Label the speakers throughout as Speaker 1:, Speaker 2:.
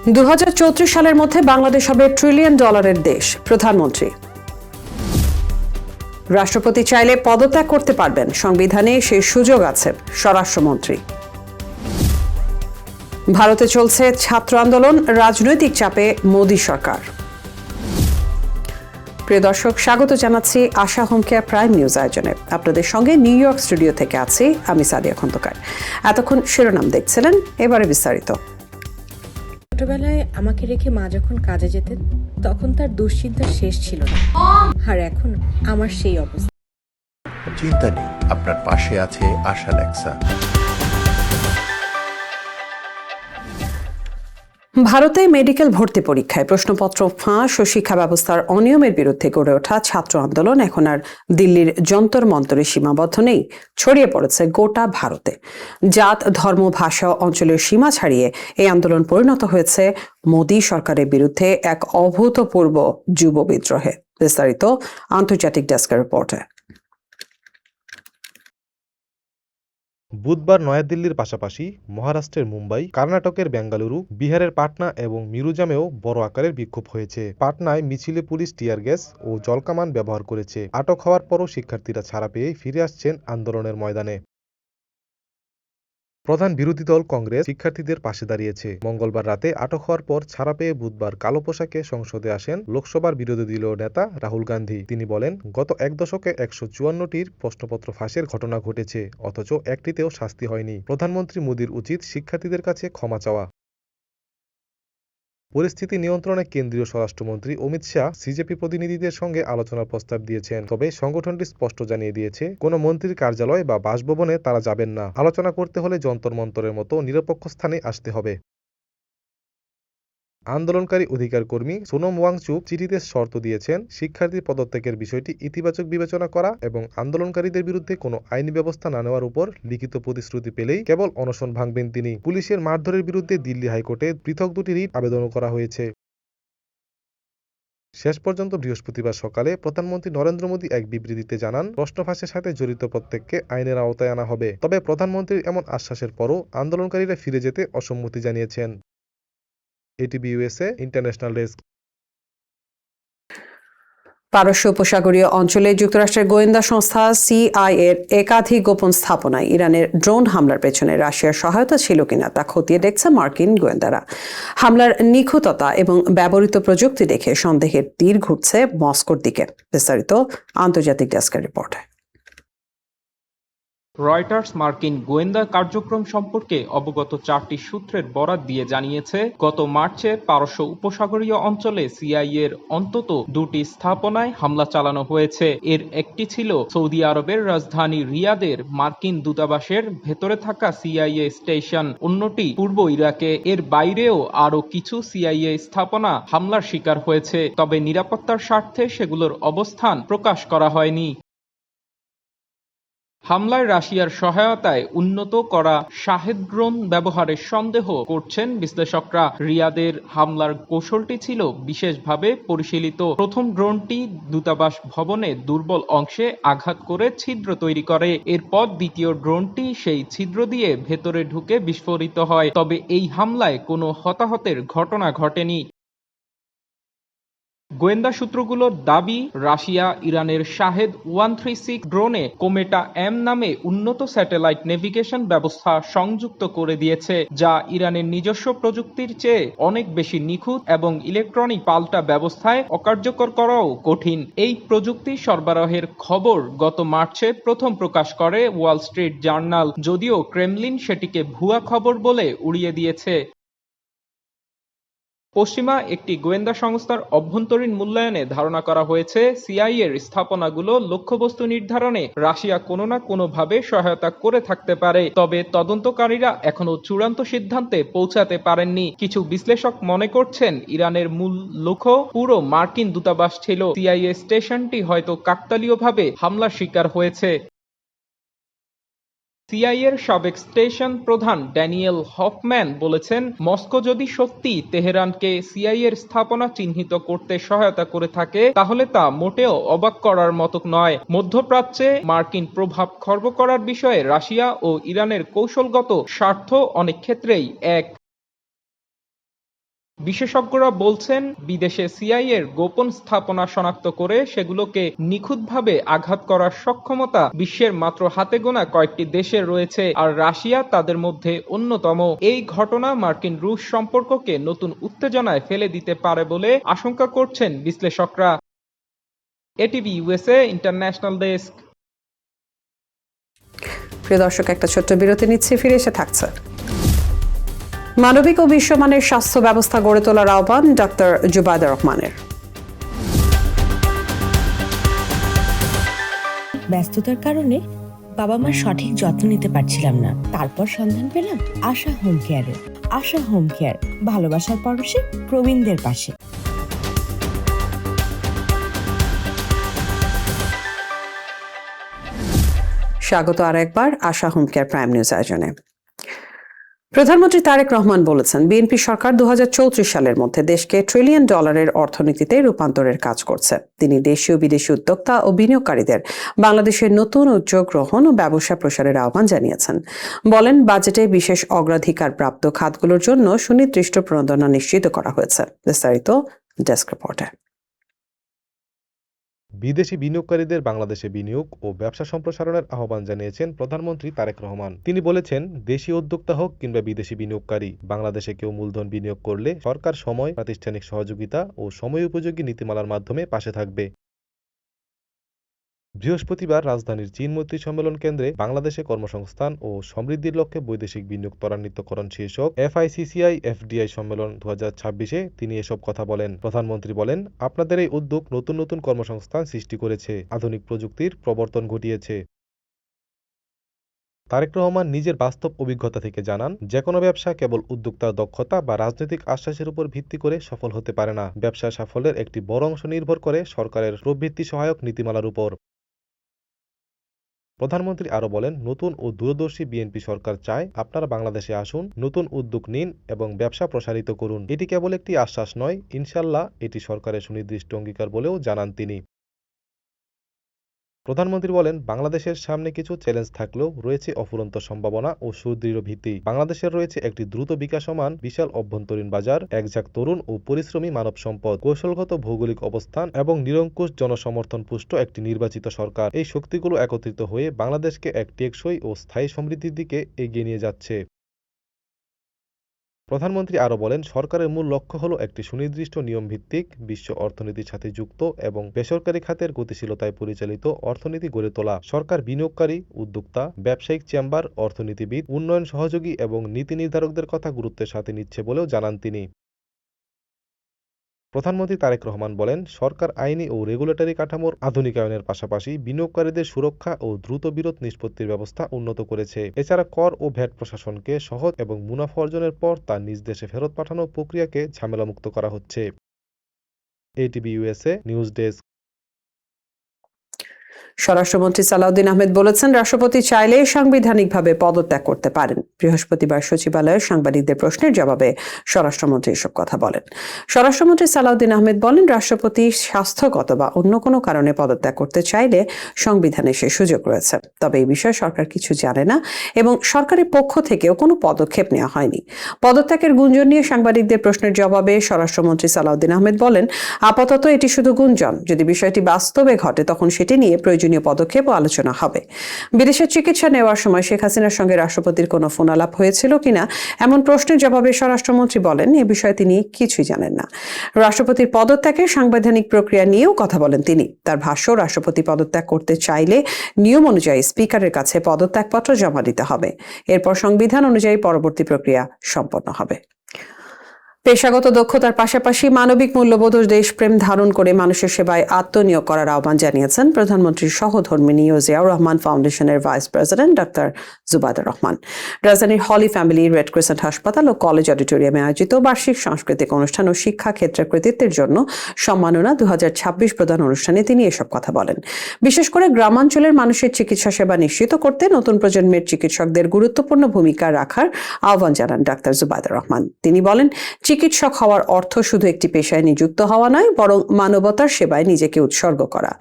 Speaker 1: 2034 সালের মধ্যে বাংলাদেশ হবে $1 ট্রিলিয়ন দেশ, প্রধানমন্ত্রী। রাষ্ট্রপতি চাইলে পদত্যাগ করতে পারবেন, সংবিধানে সেই সুযোগ আছে, স্বরাষ্ট্রমন্ত্রী। ভারতে চলছে ছাত্র আন্দোলন, রাজনৈতিক চাপে মোদী সরকার। প্রিয় দর্শক, স্বাগত জানাচ্ছি আশা হোম কেয়ার প্রাইম নিউজ আয়োজনে। আপনাদের সঙ্গে নিউ ইয়র্ক স্টুডিও থেকে আছি আমি সাদিয়া খন্দকার। এতক্ষণ শিরোনাম দেখছিলেন, এবারে বিস্তারিত।
Speaker 2: ছোটবেলায় আমাকে রেখে মা যখন কাজে যেতেন তখন তার দুশ্চিন্তার শেষ ছিল না, আর এখন আমার সেই অবস্থা।
Speaker 3: চিন্তা নেই, আপনার পাশে আছে আশা লেক্সা।
Speaker 1: ভারতে মেডিকেল ভর্তি পরীক্ষায় প্রশ্নপত্র ফাঁস ও শিক্ষা ব্যবস্থার অনিয়মের বিরুদ্ধে গড়ে ওঠা ছাত্র আন্দোলন এখন আর দিল্লির যন্তর মন্তরে সীমাবদ্ধ নেই, ছড়িয়ে পড়েছে গোটা ভারতে। জাত, ধর্ম, ভাষা, অঞ্চলের সীমা ছাড়িয়ে এই আন্দোলন পরিণত হয়েছে মোদী সরকারের বিরুদ্ধে এক অভূতপূর্ব যুব বিদ্রোহে। বিস্তারিত আন্তর্জাতিক ডেস্কের রিপোর্টে।
Speaker 4: বুধবার নয়াদিল্লির পাশাপাশি মহারাষ্ট্রের মুম্বাই, কর্ণাটকের বেঙ্গালুরু, বিহারের পাটনা এবং মিরুজামেও বড় আকারের বিক্ষোভ হয়েছে। পাটনায় মিছিলে পুলিশ টিয়ার গ্যাস ও জলকামান ব্যবহার করেছে। আটক হওয়ার পরও শিক্ষার্থীরা ছাড়া পেয়েই ফিরে আসছেন আন্দোলনের ময়দানে। প্রধান বিরোধী দল কংগ্রেস শিক্ষার্থীদের পাশে দাঁড়িয়েছে। মঙ্গলবার রাতে আটক হওয়ার পর ছাড়া পেয়ে বুধবার কালো পোশাকে সংসদে আসেন লোকসভার বিরোধী দলীয় নেতা রাহুল গান্ধী। তিনি বলেন, গত এক দশকে 154টির প্রশ্নপত্র ফাঁসের ঘটনা ঘটেছে, অথচ একটিতেও শাস্তি হয়নি। প্রধানমন্ত্রী মোদীর উচিত শিক্ষার্থীদের কাছে ক্ষমা চাওয়া। পরিস্থিতি নিয়ন্ত্রণে কেন্দ্রীয় স্বরাষ্ট্রমন্ত্রী অমিত শাহ সিজেপি প্রতিনিধিদের সঙ্গে আলোচনার প্রস্তাব দিয়েছেন। তবে সংগঠনটি স্পষ্ট জানিয়ে দিয়েছে, কোনো মন্ত্রীর কার্যালয় বা বাসভবনে তারা যাবেন না। আলোচনা করতে হলে যন্তর মন্তরের মতো নিরপেক্ষ স্থানে আসতে হবে। আন্দোলনকারী অধিকার কর্মী সোনম ওয়াংচুক চিঠিতে শর্ত দিয়েছেন, শিক্ষার্থী পদত্যাগের বিষয়টি ইতিবাচক বিবেচনা করা এবং আন্দোলনকারীদের বিরুদ্ধে কোনো আইনি ব্যবস্থা না নেওয়ার উপর লিখিত প্রতিশ্রুতি পেলেই কেবল অনশন ভাঙবেন তিনি। পুলিশের মারধরের বিরুদ্ধে দিল্লি হাইকোর্টে পৃথক দুটি রিট আবেদনও করা হয়েছে। শেষ পর্যন্ত বৃহস্পতিবার সকালে প্রধানমন্ত্রী নরেন্দ্র মোদী এক বিবৃতিতে জানান, প্রশ্ন ফাঁসের সাথে জড়িত প্রত্যেককে আইনের আওতায় আনা হবে। তবে প্রধানমন্ত্রীর এমন আশ্বাসের পরও আন্দোলনকারীরা ফিরে যেতে অসম্মতি জানিয়েছেন। ATV USA international desk.
Speaker 1: পারস্য উপসাগরীয় অঞ্চলে যুক্তরাষ্ট্রের গোয়েন্দা সংস্থা সিআইএর একাধিক গোপন স্থাপনায় ইরানের ড্রোন হামলার পেছনে রাশিয়ার সহায়তা ছিল কিনা তা খতিয়ে দেখছে মার্কিন গোয়েন্দারা। হামলার নিখুঁততা এবং ব্যবহৃত প্রযুক্তি দেখে সন্দেহের তীর ঘুরছে মস্কোর দিকে। বিস্তারিত আন্তর্জাতিক ডেস্কের রিপোর্টে।
Speaker 5: রয়টার্স মার্কিন গোয়েন্দা কার্যক্রম সম্পর্কে অবগত 4টি সূত্রের বরাত দিয়ে জানিয়েছে, গত মার্চে পারস্য উপসাগরীয় অঞ্চলে সিআইএর অন্তত 2টি স্থাপনায় হামলা চালানো হয়েছে। এর একটি ছিল সৌদি আরবের রাজধানী রিয়াদের মার্কিন দূতাবাসের ভেতরে থাকা সিআইএ স্টেশন, অন্যটি পূর্ব ইরাকে। এর বাইরেও আরও কিছু সিআইএ স্থাপনা হামলার শিকার হয়েছে, তবে নিরাপত্তার স্বার্থে সেগুলোর অবস্থান প্রকাশ করা হয়নি। হামলায় রাশিয়ার সহায়তায় উন্নত করা শাহেদ ড্রোন ব্যবহারের সন্দেহ করছেন বিশ্লেষকরা। রিয়াদের হামলার কৌশলটি ছিল বিশেষভাবে পরিশীলিত। প্রথম ড্রোনটি দূতাবাস ভবনে দুর্বল অংশে আঘাত করে ছিদ্র তৈরি করে। এরপর দ্বিতীয় ড্রোনটি সেই ছিদ্র দিয়ে ভেতরে ঢুকে বিস্ফোরিত হয়। তবে এই হামলায় কোনো হতাহতের ঘটনা ঘটেনি। গোয়েন্দা সূত্রগুলোর দাবি, রাশিয়া ইরানের শাহেদ 136 ড্রোনে কোমেটা এম নামে উন্নত স্যাটেলাইট নেভিগেশন ব্যবস্থা সংযুক্ত করে দিয়েছে, যা ইরানের নিজস্ব প্রযুক্তির চেয়ে অনেক বেশি নিখুঁত এবং ইলেকট্রনিক পাল্টা ব্যবস্থায় অকার্যকর করাও কঠিন। এই প্রযুক্তি সরবরাহের খবর গত মার্চে প্রথম প্রকাশ করে ওয়াল স্ট্রিট জার্নাল, যদিও ক্রেমলিন সেটিকে ভুয়া খবর বলে উড়িয়ে দিয়েছে। পশ্চিমা একটি গোয়েন্দা সংস্থার অভ্যন্তরীণ মূল্যায়নে ধারণা করা হয়েছে, সিআইএর স্থাপনাগুলো লক্ষ্যবস্তু নির্ধারণে রাশিয়া কোনো না কোনোভাবে সহায়তা করে থাকতে পারে। তবে তদন্তকারীরা এখনো চূড়ান্ত সিদ্ধান্তে পৌঁছাতে পারেননি। কিছু বিশ্লেষক মনে করছেন, ইরানের মূল লক্ষ্য পুরো মার্কিন দূতাবাস ছিল। সিআইএ স্টেশনটি হয়তো কাকতালীয়ভাবে হামলার শিকার হয়েছে। সিআইএর সাবেক স্টেশন প্রধান ড্যানিয়েল হফম্যান বলেছেন, মস্কো যদি সত্যি তেহরানকে সিআইএর স্থাপনা চিহ্নিত করতে সহায়তা করে থাকে, তাহলে তা মোটেও অবাক করার মতো নয়। মধ্যপ্রাচ্যে মার্কিন প্রভাব খর্ব করার বিষয়ে রাশিয়া ও ইরানের কৌশলগত স্বার্থ অনেক ক্ষেত্রেই এক। বিশেষজ্ঞরা বলছেন, বিদেশে সিআইএর গোপন স্থাপনা শনাক্ত করে সেগুলোকে নিখুঁতভাবে আঘাত করার সক্ষমতা বিশ্বের মাত্র হাতে গোনা কয়েকটি দেশের রয়েছে, আর রাশিয়া তাদের মধ্যে অন্যতম। এই ঘটনা মার্কিন রুশ সম্পর্ককে নতুন উত্তেজনায় ফেলে দিতে পারে বলে আশঙ্কা করছেন বিশ্লেষকরা। ATV USA international desk.
Speaker 1: প্রিয় দর্শক, একটা ছোট্ট বিরতি নিচ্ছি, ফিরে এসে থাকছে। মানবিক ও বিশ্বমানের স্বাস্থ্য ব্যবস্থা গড়ে তোলার আহ্বান ডক্টর জুবায়দা রহমানের।
Speaker 6: ব্যস্ততার কারণে বাবা মার সঠিক যত্ন নিতে পারছিলাম না, তারপর সন্ধান পেলাম আশা হোম কেয়ারে। আশা হোম কেয়ার, ভালোবাসার পরশে প্রবীণদের পাশে।
Speaker 1: স্বাগত আর একবার আশা হোম কেয়ার প্রাইম নিউজ আয়োজনে। প্রধানমন্ত্রী তারেক রহমান বলেছেন, বিএনপি সরকার 2034 সালের মধ্যে দেশকে $1 ট্রিলিয়ন অর্থনীতিতে রূপান্তরের কাজ করছে। তিনি দেশীয় বিদেশি উদ্যোক্তা ও বিনিয়োগকারীদের বাংলাদেশের নতুন উদ্যোগ গ্রহণ ও ব্যবসা প্রসারের আহ্বান জানিয়েছেন। বলেন, বাজেটে বিশেষ অগ্রাধিকার প্রাপ্ত খাতগুলোর জন্য সুনির্দিষ্ট প্রণোদনা নিশ্চিত করা হয়েছে। বিস্তারিত ডেস্ক রিপোর্টে।
Speaker 4: বিদেশি বিনিয়োগকারীদের বাংলাদেশে বিনিয়োগ ও ব্যবসা সম্প্রসারণের আহ্বান জানিয়েছেন প্রধানমন্ত্রী তারেক রহমান। তিনি বলেছেন, দেশীয় উদ্যোক্তা হোক কিংবা বিদেশি বিনিয়োগকারী, বাংলাদেশে কেউ মূলধন বিনিয়োগ করলে সরকার সময়, প্রাতিষ্ঠানিক সহযোগিতা ও সময় উপযোগী নীতিমালার মাধ্যমে পাশে থাকবে। বৃহস্পতিবার রাজধানীর চীন মৈত্রী সম্মেলন কেন্দ্রে বাংলাদেশে কর্মসংস্থান ও সমৃদ্ধির লক্ষ্যে বৈদেশিক বিনিয়োগ ত্বরান্বিতকরণ শীর্ষক FICCI FDI সম্মেলন 2026-এ তিনি এসব কথা বলেন। প্রধানমন্ত্রী বলেন, আপনাদের এই উদ্যোগ নতুন নতুন কর্মসংস্থান সৃষ্টি করেছে, আধুনিক প্রযুক্তির প্রবর্তন ঘটিয়েছে। তারেক রহমান নিজের বাস্তব অভিজ্ঞতা থেকে জানান, যেকোনো ব্যবসা কেবল উদ্যোক্তার দক্ষতা বা রাজনৈতিক আশ্বাসের উপর ভিত্তি করে সফল হতে পারে না। ব্যবসার সাফল্যের একটি বড় অংশ নির্ভর করে সরকারের প্রবৃদ্ধি সহায়ক নীতিমালার উপর। প্রধানমন্ত্রী আরো বলেন, নতুন ও দূরদর্শী বিএনপি সরকার চায় আপনারা বাংলাদেশে আসুন, নতুন উদ্যোগ নিন এবং ব্যবসা প্রসারিত করুন। এটি কেবল একটি আশ্বাস নয়, ইনশাল্লাহ এটি সরকারের সুনির্দিষ্ট অঙ্গীকার বলেও জানান তিনি। প্রধানমন্ত্রী বলেন, বাংলাদেশের সামনে কিছু চ্যালেঞ্জ থাকলেও রয়েছে অফুরন্ত সম্ভাবনা ও সুদৃঢ় ভিত্তি। বাংলাদেশের রয়েছে একটি দ্রুত বিকাশমান বিশাল অভ্যন্তরীণ বাজার, একঝাঁক তরুণ ও পরিশ্রমী মানব সম্পদ, কৌশলগত ভৌগোলিক অবস্থান এবং নিরঙ্কুশ জনসমর্থন পুষ্ট একটি নির্বাচিত সরকার। এই শক্তিগুলো একত্রিত হয়ে বাংলাদেশকে এক টেকসই ও স্থায়ী সমৃদ্ধির দিকে এগিয়ে নিয়ে যাচ্ছে। প্রধানমন্ত্রী আরো বলেন, সরকারের মূল লক্ষ্য হলো একটি সুনির্দিষ্ট নিয়মভিত্তিক, বিশ্ব অর্থনীতির সাথে যুক্ত এবং বেসরকারি খাতের গতিশীলতায় পরিচালিত অর্থনীতি গড়ে তোলা। সরকার বিনিয়োগকারী, উদ্যোক্তা, ব্যবসায়িক চেম্বার, অর্থনীতিবিদ, উন্নয়ন সহযোগী এবং নীতি নির্ধারকদের কথা গুরুত্বের সাথে নিচ্ছে বলেও জানান তিনি। প্রধানমন্ত্রী তারেক রহমান বলেন, সরকার আইনি ও রেগুলেটরি কাঠামোর আধুনিকায়নের পাশাপাশি বিনিয়োগকারীদের সুরক্ষা ও দ্রুত বিরোধ নিষ্পত্তির ব্যবস্থা উন্নত করেছে। এছাড়া কর ও ভ্যাট প্রশাসনকে সহজ এবং মুনাফা অর্জনের পর তা নিজ দেশে ফেরত পাঠানোর প্রক্রিয়াকে ঝামেলামুক্ত করা হচ্ছে। ATV USA news desk.
Speaker 1: স্বরাষ্ট্রমন্ত্রী সালাউদ্দিন আহমেদ বলেছেন, রাষ্ট্রপতি চাইলে সাংবিধানিকভাবে পদত্যাগ করতে পারেন। বৃহস্পতিবার সচিবালয়ে সাংবাদিকদের প্রশ্নের জবাবে স্বরাষ্ট্রমন্ত্রী এসব কথা বলেন। স্বরাষ্ট্রমন্ত্রী সালাউদ্দিন আহমেদ বলেন, রাষ্ট্রপতি স্বাস্থ্যগত বা অন্য কোনো কারণে পদত্যাগ করতে চাইলে সংবিধানে সে সুযোগ রয়েছে। তবে এই বিষয়ে সরকার কিছু জানে না এবং সরকারের পক্ষ থেকেও কোনো পদক্ষেপ নেওয়া হয়নি। পদত্যাগের গুঞ্জন নিয়ে সাংবাদিকদের প্রশ্নের জবাবে স্বরাষ্ট্রমন্ত্রী সালাউদ্দিন আহমেদ বলেন, আপাতত এটি শুধু গুঞ্জন। যদি বিষয়টি বাস্তবে ঘটে তখন সেটি নিয়ে প্রয়োজনীয় পদক্ষেপ ও আলোচনা হবে। বিদেশে চিকিৎসা নেওয়ার সময় শেখ হাসিনার সঙ্গে রাষ্ট্রপতির কোনো ফোন আলাপ হয়েছিল কিনা এমন প্রশ্নের জবাবে স্বরাষ্ট্রমন্ত্রী বলেন, এ বিষয়ে তিনি কিছুই জানেন না। রাষ্ট্রপতির পদত্যাগের সাংবিধানিক প্রক্রিয়া নিয়েও কথা বলেন তিনি। তার ভাষ্য, রাষ্ট্রপতি পদত্যাগ করতে চাইলে নিয়ম অনুযায়ী স্পিকারের কাছে পদত্যাগপত্র জমা দিতে হবে। এরপর সংবিধান অনুযায়ী পরবর্তী প্রক্রিয়া সম্পন্ন হবে। পেশাগত দক্ষতার পাশাপাশি মানবিক মূল্যবোধ ও দেশপ্রেম ধারণ করে মানুষের সেবায় আত্মনিয়োগ করার আহ্বান জানিয়েছেন প্রধানমন্ত্রীর সহধর্মিণী ও জিয়াউর রহমান ফাউন্ডেশনের vice president doctor Zubaida Rahman. রাজধানীর হলি ফ্যামিলি, রেড ক্রিসেন্ট হাসপাতাল ও কলেজ অডিটোরিয়ামে আয়োজিত বার্ষিক সাংস্কৃতিক অনুষ্ঠান ও শিক্ষা ক্ষেত্রে কৃতিত্বের জন্য সম্মাননা 2026 প্রদান অনুষ্ঠানে তিনি এসব কথা বলেন। বিশেষ করে গ্রামাঞ্চলের মানুষের চিকিৎসা সেবা নিশ্চিত করতে নতুন প্রজন্মের চিকিৎসকদের গুরুত্বপূর্ণ ভূমিকা রাখার আহ্বান জানান ডক্টর জুবায়দা রহমান। তিনি বলেন, চিকিৎসক হওয়ার অর্থ শুধু একটি পেশায় নিযুক্ত হওয়া নয়, বরং মানবতার সেবায় নিজেকে উৎসর্গ করা।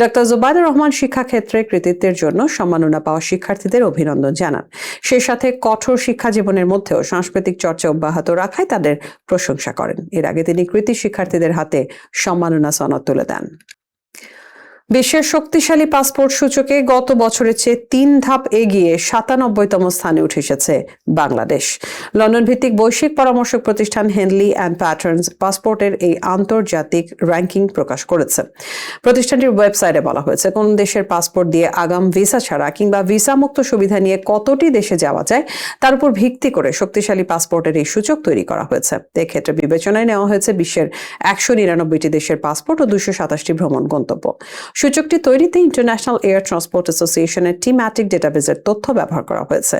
Speaker 1: ডক্টর জুবাইদুর রহমান শিক্ষাক্ষেত্রে কৃতিত্বের জন্য সম্মাননা পাওয়া শিক্ষার্থীদের অভিনন্দন জানান। সেই সাথে কঠোর শিক্ষা জীবনের মধ্যেও সাংস্কৃতিক চর্চা অব্যাহত রাখায় তাদের প্রশংসা করেন। এর আগে তিনি কৃতী শিক্ষার্থীদের হাতে সম্মাননা সনদ তুলে দেন। বিশ্বের শক্তিশালী পাসপোর্ট সূচকে গত বছরের চেয়ে 3 ধাপ এগিয়ে 97তম স্থানে উঠে এসেছে বাংলাদেশ। লন্ডন ভিত্তিক বৈশ্বিক পরামর্শক প্রতিষ্ঠান হেনলি অ্যান্ড প্যাটার্নস পাসপোর্টের এই আন্তর্জাতিক র্যাঙ্কিং প্রকাশ করেছে। প্রতিষ্ঠানটির ওয়েবসাইটে বলা হয়েছে, কোন দেশের পাসপোর্ট দিয়ে আগাম ভিসা ছাড়া কিংবা ভিসা মুক্ত সুবিধা নিয়ে কতটি দেশে যাওয়া যায় তার উপর ভিত্তি করে শক্তিশালী পাসপোর্টের এই সূচক তৈরি করা হয়েছে। এক্ষেত্রে বিবেচনায় নেওয়া হয়েছে বিশ্বের 199টি দেশের পাসপোর্ট ও 227টি ভ্রমণ গন্তব্য। সূচকটি তৈরিতে ইন্টারন্যাশনাল এয়ার ট্রান্সপোর্ট অ্যাসোসিয়েশনের টিম্যাটিক ডেটাবেজের তথ্য ব্যবহার করা হয়েছে।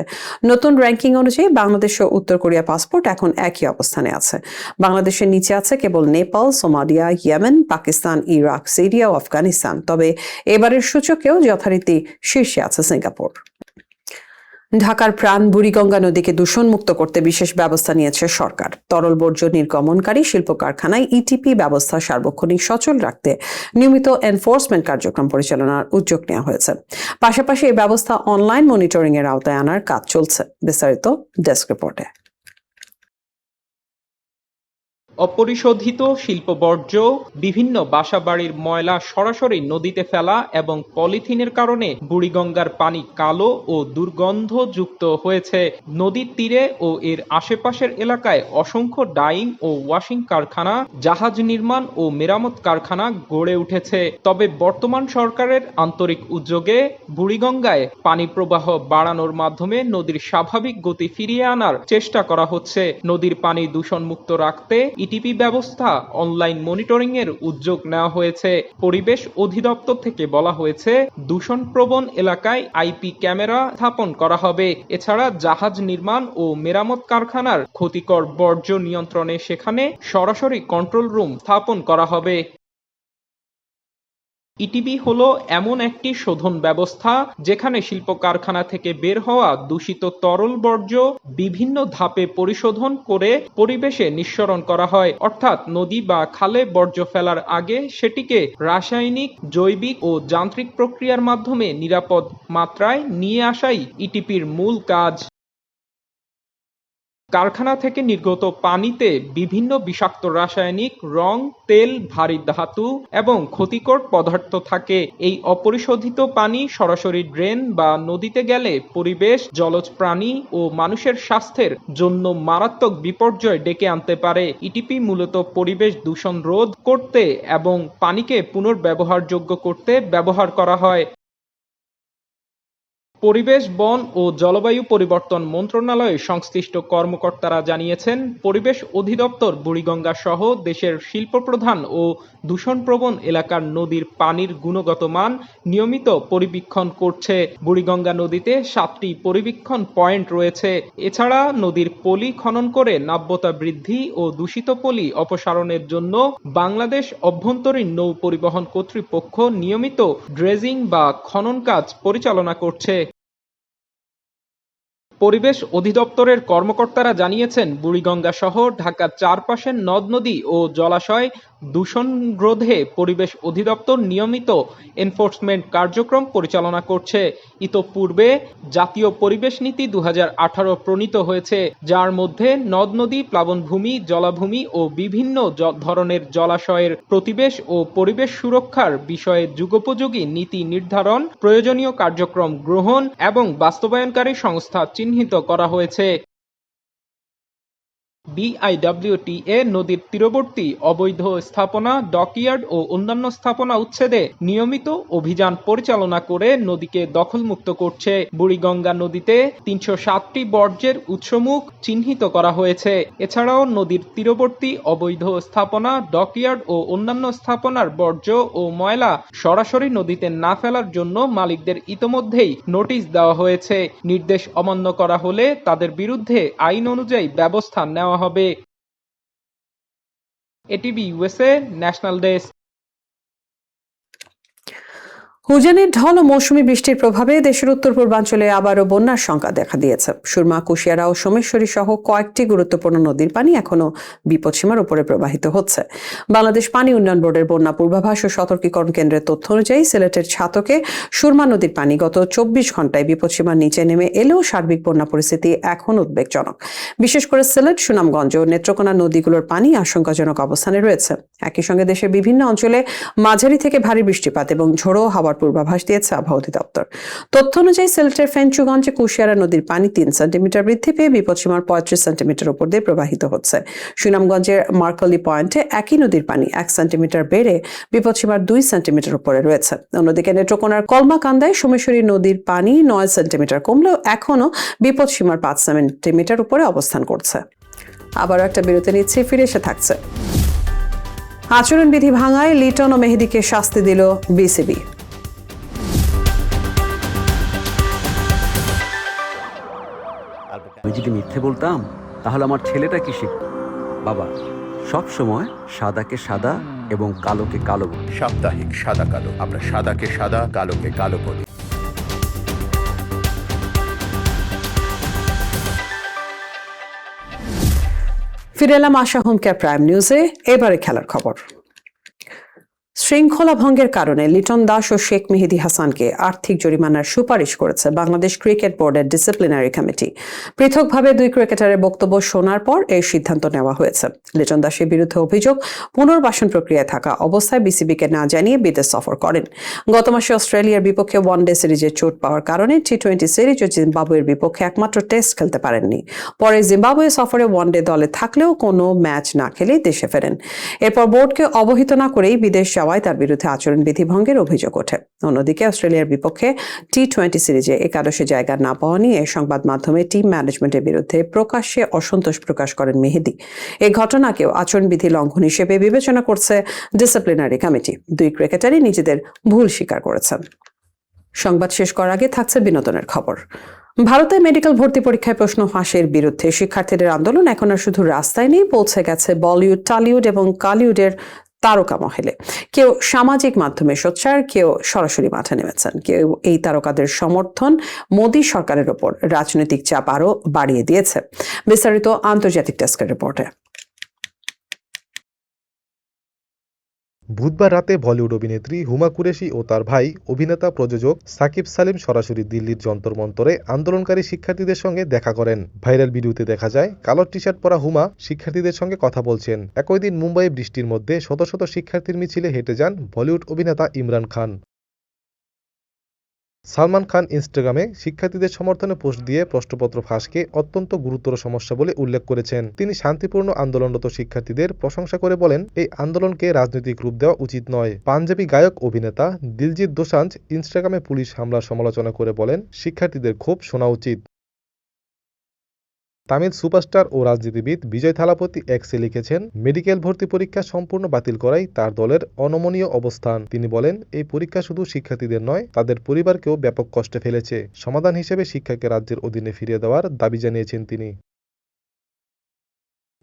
Speaker 1: নতুন র্যাঙ্কিং অনুযায়ী বাংলাদেশ ও উত্তর কোরিয়া পাসপোর্ট এখন একই অবস্থানে আছে। বাংলাদেশের নিচে আছে কেবল Nepal, Somalia, Yemen, Pakistan, Iraq, Syria ও আফগানিস্তান। তবে এবারের সূচকেও যথারীতি শীর্ষে আছে সিঙ্গাপুর। ঢাকার প্রাণ বুড়িগঙ্গা নদীকে দূষণমুক্ত করতে বিশেষ ব্যবস্থা নিয়েছে সরকার। তরল বর্জ্য নির্গমনকারী শিল্প কারখানায় ইটিপি ব্যবস্থা সার্বক্ষণিক সচল রাখতে নিয়মিত এনফোর্সমেন্ট কার্যক্রম পরিচালনার উদ্যোগ নেওয়া হয়েছে। পাশাপাশি এই ব্যবস্থা অনলাইন মনিটরিং এর আওতায় আনার কাজ চলছে। বিস্তারিত ডেস্ক রিপোর্টে।
Speaker 5: অপরিশোধিত শিল্প বর্জ্য, বিভিন্ন বাসাবাড়ির ময়লা সরাসরি নদীতে ফেলা এবং পলিথিনের কারণে বুড়িগঙ্গার পানি কালো ও দুর্গন্ধযুক্ত হয়েছে। নদীর তীরে ও এর আশেপাশের এলাকায় অসংখ্য ডাইং ও ওয়াশিং কারখানা, জাহাজ নির্মাণ ও মেরামত কারখানা গড়ে উঠেছে। তবে বর্তমান সরকারের আন্তরিক উদ্যোগে বুড়িগঙ্গায় পানি প্রবাহ বাড়ানোর মাধ্যমে নদীর স্বাভাবিক গতি ফিরিয়ে আনার চেষ্টা করা হচ্ছে। নদীর পানি দূষণমুক্ত রাখতে ইটিপি ব্যবস্থা অনলাইন মনিটরিং এর উদ্যোগ নেওয়া হয়েছে। পরিবেশ অধিদপ্তর থেকে বলা হয়েছে, দূষণপ্রবণ এলাকায় আইপি ক্যামেরা স্থাপন করা হবে। এছাড়া জাহাজ নির্মাণ ও মেরামত কারখানার ক্ষতিকর বর্জ্য নিয়ন্ত্রণে সেখানে সরাসরি কন্ট্রোল রুম স্থাপন করা হবে। ইটিপি হলো এমন একটি শোধন ব্যবস্থা যেখানে শিল্প কারখানা থেকে বের হওয়া দূষিত তরল বর্জ্য বিভিন্ন ধাপে পরিশোধন করে পরিবেশে নিঃসরণ করা হয়। অর্থাৎ নদী বা খালে বর্জ্য ফেলার আগে সেটিকে রাসায়নিক, জৈবিক ও যান্ত্রিক প্রক্রিয়ার মাধ্যমে নিরাপদ মাত্রায় নিয়ে আসাই ইটিপির মূল কাজ। কারখানা থেকে নির্গত পানিতে বিভিন্ন বিষাক্ত রাসায়নিক, রং, তেল, ভারী ধাতু এবং ক্ষতিকর পদার্থ থাকে। এই অপরিশোধিত পানি সরাসরি ড্রেন বা নদীতে গেলে পরিবেশ, জলজ প্রাণী ও মানুষের স্বাস্থ্যের জন্য মারাত্মক বিপর্যয় ডেকে আনতে পারে। ইটিপি মূলত পরিবেশ দূষণ রোধ করতে এবং পানিকে পুনর্ব্যবহারযোগ্য করতে ব্যবহার করা হয়। পরিবেশ, বন ও জলবায়ু পরিবর্তন মন্ত্রণালয়ের সংশ্লিষ্ট কর্মকর্তারা জানিয়েছেন, পরিবেশ অধিদপ্তর বুড়িগঙ্গা সহ দেশের শিল্পপ্রধান ও দূষণপ্রবণ এলাকার নদীর পানির গুণগত মান নিয়মিত পরিবীক্ষণ করছে। বুড়িগঙ্গা নদীতে 7টি পরিবীক্ষণ পয়েন্ট রয়েছে। এছাড়া নদীর পলি খনন করে নাব্যতা বৃদ্ধি ও দূষিত পলি অপসারণের জন্য বাংলাদেশ অভ্যন্তরীণ নৌ পরিবহন কর্তৃপক্ষ নিয়মিত ড্রেজিং বা খনন কাজ পরিচালনা করছে। পরিবেশ অধিদপ্তরের কর্মকর্তারা জানিয়েছেন, বুড়িগঙ্গা সহ ঢাকার চারপাশের নদ-নদী ও জলাশয় দূষণ রোধে পরিবেশ অধিদপ্তর নিয়মিত এনফোর্সমেন্ট কার্যক্রম পরিচালনা করছে। ইতোপূর্বে জাতীয় পরিবেশ নীতি 2018 প্রণীত হয়েছে, যার মধ্যে নদ-নদী, প্লাবনভূমি, জলাভূমি ও বিভিন্ন ধরনের জলাশয়ের প্রতিবেশ ও পরিবেশ সুরক্ষার বিষয়ে যুগোপযোগী নীতি নির্ধারণ, প্রয়োজনীয় কার্যক্রম গ্রহণ এবং বাস্তবায়নকারী সংস্থা চিহ্নিত করা হয়েছে। বিআইডব্লিউটিএ নদীর তীরবর্তী অবৈধ স্থাপনা, ডকইয়ার্ড ও অন্যান্য স্থাপনা উচ্ছেদে নিয়মিত অভিযান পরিচালনা করে নদীকে দখলমুক্ত করছে। বুড়িগঙ্গা নদীতে 307টি বর্জ্যের উৎসমুখ চিহ্নিত করা হয়েছে। এছাড়াও নদীর তীরবর্তী অবৈধ স্থাপনা, ডকইয়ার্ড ও অন্যান্য স্থাপনার বর্জ্য ও ময়লা সরাসরি নদীতে না ফেলার জন্য মালিকদের ইতোমধ্যেই নোটিশ দেওয়া হয়েছে। নির্দেশ অমান্য করা হলে তাদের বিরুদ্ধে আইন অনুযায়ী ব্যবস্থা নেওয়া হবে। ATV USA, national desk.
Speaker 1: উজানের ঢল ও মৌসুমী বৃষ্টির প্রভাবে দেশের উত্তর পূর্বাঞ্চলে আবারও বন্যার শঙ্কা দেখা দিয়েছে। সুরমা, কুশিয়ারা ও সোমেশ্বরী সহ কয়েকটি গুরুত্বপূর্ণ নদীর পানি এখনও বিপদসীমার উপরে প্রবাহিত হচ্ছে। বাংলাদেশ পানি উন্নয়ন বোর্ডের বন্যা পূর্বাভাস ও সতর্কীকরণ কেন্দ্রের তথ্য অনুযায়ী সিলেটের ছাতকে সুরমা নদীর পানি গত 24 ঘন্টায় বিপদসীমার নিচে নেমে এলেও সার্বিক বন্যা পরিস্থিতি এখন উদ্বেগজনক। বিশেষ করে সিলেট, সুনামগঞ্জ ও নেত্রকোনা নদীগুলোর পানি আশঙ্কাজনক অবস্থানে রয়েছে। একই সঙ্গে দেশের বিভিন্ন অঞ্চলে মাঝারি থেকে ভারী বৃষ্টিপাত এবং ঝোড়ো হাওয়ার পূর্বাভাস দিয়েছে আবহাওয়া অধিদপ্তর। তথ্য অনুযায়ী সিলেটের ফেঞ্চুগঞ্জে কুশিয়ারা নদীর পানি 3 সেন্টিমিটার বৃদ্ধি পেয়ে বিপদসীমার 35 সেন্টিমিটার উপর দিয়ে প্রবাহিত হচ্ছে। সুনামগঞ্জের মার্কলি পয়েন্টে একই নদীর পানি 1 সেন্টিমিটার বেড়ে বিপদসীমার 2 সেন্টিমিটার উপরে রয়েছে। অন্যদিকে নেত্রকোনার কলমাকান্দায় সোমেশ্বরী নদীর পানি 9 সেন্টিমিটার কমলেও এখনও বিপদসীমার 5 সেন্টিমিটার উপরে অবস্থান করছে। আবার একটা বিরতি নিচ্ছে, ফিরে এসে থাকছে। আচরণবিধি ভাঙায় লিটন ও মেহেদীকে শাস্তি দিল বিসিবি।
Speaker 7: আমি যদি মিথ্যে বলতাম তাহলে আমার ছেলেটা কি শিখত? বাবা, সব সময় সাদাকে সাদা এবং কালোকে কালো বলি।
Speaker 3: সাপ্তাহিক সাদা কালো, আমরা সাদাকে সাদা, কালোকে কালো বলি।
Speaker 1: ফিরে এলাম আশা হোম কেয়ার প্রাইম নিউজে। এবারে খেলার খবর। শৃঙ্খলা ভঙ্গের কারণে লিটন দাস ও শেখ মেহেদী হাসানকে আর্থিক জরিমানার সুপারিশ করেছে বাংলাদেশ ক্রিকেট বোর্ডের ডিসিপ্লিনারি কমিটি। পৃথকভাবে 2 ক্রিকেটারের বক্তব্য শোনার পর এই সিদ্ধান্ত নেওয়া হয়েছে। লিটন দাসের বিরুদ্ধে অভিযোগ, পুনর্বাসন প্রক্রিয়ায় থাকা অবস্থায় বিসিবিকে না জানিয়ে বিদেশ সফর করেন। গত মাসে অস্ট্রেলিয়ার বিপক্ষে ওয়ানডে সিরিজে চোট পাওয়ার কারণে টি-20 সিরিজ ও জিম্বাবুয়ের বিপক্ষে একমাত্র টেস্ট খেলতে পারেননি। পরে জিম্বাবুয়ে সফরে ওয়ানডে দলে থাকলেও কোনো ম্যাচ না খেলেই দেশে ফেরেন। এরপর বোর্ডকে অবহিত না করেই বিদেশ যাওয়ায় তার বিরুদ্ধে আচরণবিধি ভঙ্গের অভিযোগ ওঠে। অন্যদিকে অস্ট্রেলিয়ার বিপক্ষে টি-20 সিরিজে একাদশে জায়গা না পাওয়া নিয়ে সংবাদ মাধ্যমে টিম ম্যানেজমেন্টের বিরুদ্ধে প্রকাশ্যে অসন্তোষ প্রকাশ করেন মেহেদী। এই ঘটনাকেও আচরণবিধি লঙ্ঘন হিসেবে বিবেচনা করছে ডিসিপ্লিনারি কমিটি। 2 ক্রিকেটারই নিজেদের ভুল স্বীকার করেছেন। সংবাদ শেষ করার আগে থাকছে বিনোদনের খবর। ভারতে মেডিকেল ভর্তি পরীক্ষায় প্রশ্ন ফাঁসের বিরুদ্ধে শিক্ষার্থীদের আন্দোলন এখন আর শুধু রাস্তায় নেই, পৌঁছে গেছে বলিউড, টলিউড এবং কলিউডের তারকা মহলে। কেউ সামাজিক মাধ্যমে সোচ্চার, কেউ সরাসরি মাঠে নেমেছেন। কেউ এই তারকাদের সমর্থন মোদী সরকারের ওপর রাজনৈতিক চাপ আরও বাড়িয়ে দিয়েছে। বিস্তারিত আন্তর্জাতিক ডেস্কের রিপোর্টে।
Speaker 4: বুধবার রাতে বলিউড অভিনেত্রী হুমা কুরেশি ও তার ভাই অভিনেতা প্রযোজক সাকিব সালিম সরাসরি দিল্লির যন্তর মন্তরে আন্দোলনকারী শিক্ষার্থীদের সঙ্গে দেখা করেন। ভাইরাল ভিডিওতে দেখা যায় কালো টি-শার্ট পরা হুমা শিক্ষার্থীদের সঙ্গে কথা বলছেন। একই দিন মুম্বাইয়ে বৃষ্টির মধ্যে শত শত শিক্ষার্থীর মিছিলে হেঁটে যান বলিউড অভিনেতা ইমরান খান। সালমান খান ইনস্টাগ্রামে শিক্ষার্থীদের সমর্থনে পোস্ট দিয়ে প্রশ্নপত্র ফাঁসকে অত্যন্ত গুরুতর সমস্যা বলে উল্লেখ করেছেন। তিনি শান্তিপূর্ণ আন্দোলনরত শিক্ষার্থীদের প্রশংসা করে বলেন, এই আন্দোলনকে রাজনৈতিক রূপ দেওয়া উচিত নয়। পাঞ্জাবি গায়ক অভিনেতা দিলজিৎ দোসাঞ্জ ইনস্টাগ্রামে পুলিশ হামলার সমালোচনা করে বলেন, শিক্ষার্থীদের ক্ষোভ শোনা উচিত। তামিল সুপারস্টার ও রাজনীতিবিদ বিজয় থালাপতি এক্সে লিখেছেন, মেডিকেল ভর্তি পরীক্ষা সম্পূর্ণ বাতিল করাই তার দলের অনমনীয় অবস্থান। তিনি বলেন, এই পরীক্ষা শুধু শিক্ষার্থীদের নয়, তাদের পরিবারকেও ব্যাপক কষ্টে ফেলেছে। সমাধান হিসেবে শিক্ষাকে রাজ্যের অধীনে ফিরিয়ে দেওয়ার দাবি জানিয়েছেন তিনি।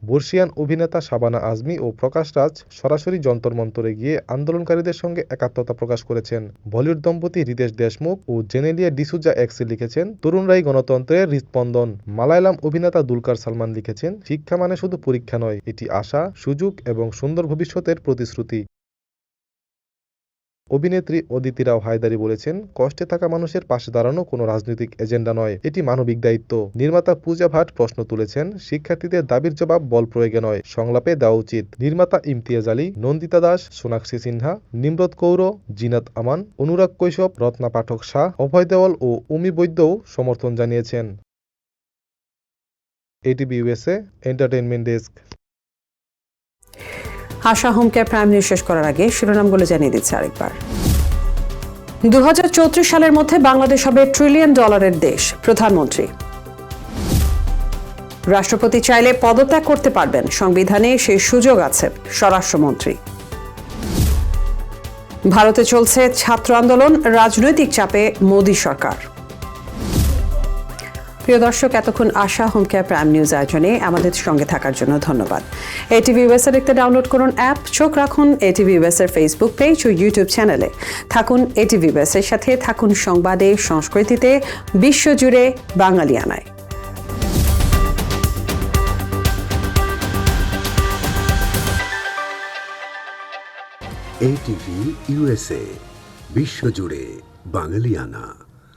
Speaker 4: বর্ষিয়ান অভিনেতা শাবানা আজমি ও প্রকাশ রাজ সরাসরি যন্তর মন্তরে গিয়ে আন্দোলনকারীদের সঙ্গে একাত্মতা প্রকাশ করেছেন। বলিউড দম্পতি রিতেশ দেশমুখ ও জেনেলিয়া ডিসুজা এক্সে লিখেছেন, তরুণরাই গণতন্ত্রের হৃৎস্পন্দন। মালায়ালাম অভিনেতা দুলকার সালমান লিখেছেন, শিক্ষা মানে শুধু পরীক্ষা নয়, এটি আশা, সুযোগ এবং সুন্দর ভবিষ্যতের প্রতিশ্রুতি। অভিনেত্রী অদিতি রাও হায়দারি বলেছেন, কষ্টে থাকা মানুষের পাশে দাঁড়ানো কোনো রাজনৈতিক এজেন্ডা নয়, এটি মানবিক দায়িত্ব। নির্মাতা পূজা ভাট প্রশ্ন তুলেছেন, শিক্ষার্থীদের দাবির জবাব বল প্রয়োগে নয়, সংলাপে দেওয়া উচিত। নির্মাতা ইমতিয়াজ আলী, নন্দিতা দাস, সোনাক্ষী সিনহা, নিমরত কৌর, জিনাত আমান, অনুরাগ কৈশব, রত্না পাঠক শাহ, অভয় দেওয়াল ও উমি বৈদ্যও সমর্থন জানিয়েছেন। ATV USA entertainment desk.
Speaker 1: Asha home care prime news শেষ করার আগে শিরোনামগুলো জানিয়ে দিচ্ছে আরেকবার। 2034 সালের মধ্যে বাংলাদেশ হবে $1 ট্রিলিয়ন দেশ, প্রধানমন্ত্রী। রাষ্ট্রপতি চাইলে পদত্যাগ করতে পারবেন, সংবিধানে সেই সুযোগ আছে, স্বরাষ্ট্রমন্ত্রী। ভারতে চলছে ছাত্র আন্দোলন, রাজনৈতিক চাপে মোদী সরকার। প্রিয় দর্শক, এতক্ষণ আশা হোম কেয়ার প্রাইম নিউজ আয়োজনে আমাদের সঙ্গে থাকার জন্য ধন্যবাদ। এটিভি ইউএসএ দেখতে ডাউনলোড করুন অ্যাপ, চোখ রাখুন এটিভি ইউএসএর ফেসবুক পেজ ও ইউটিউব চ্যানেলে। থাকুন এটিভি ইউএসএর সাথে, থাকুন সংবাদে, সংস্কৃতিতে, বিশ্বজুড়ে বাঙালিয়ানায়।
Speaker 8: এটিভি ইউএসএ, বিশ্বজুড়ে বাঙালিয়ানা।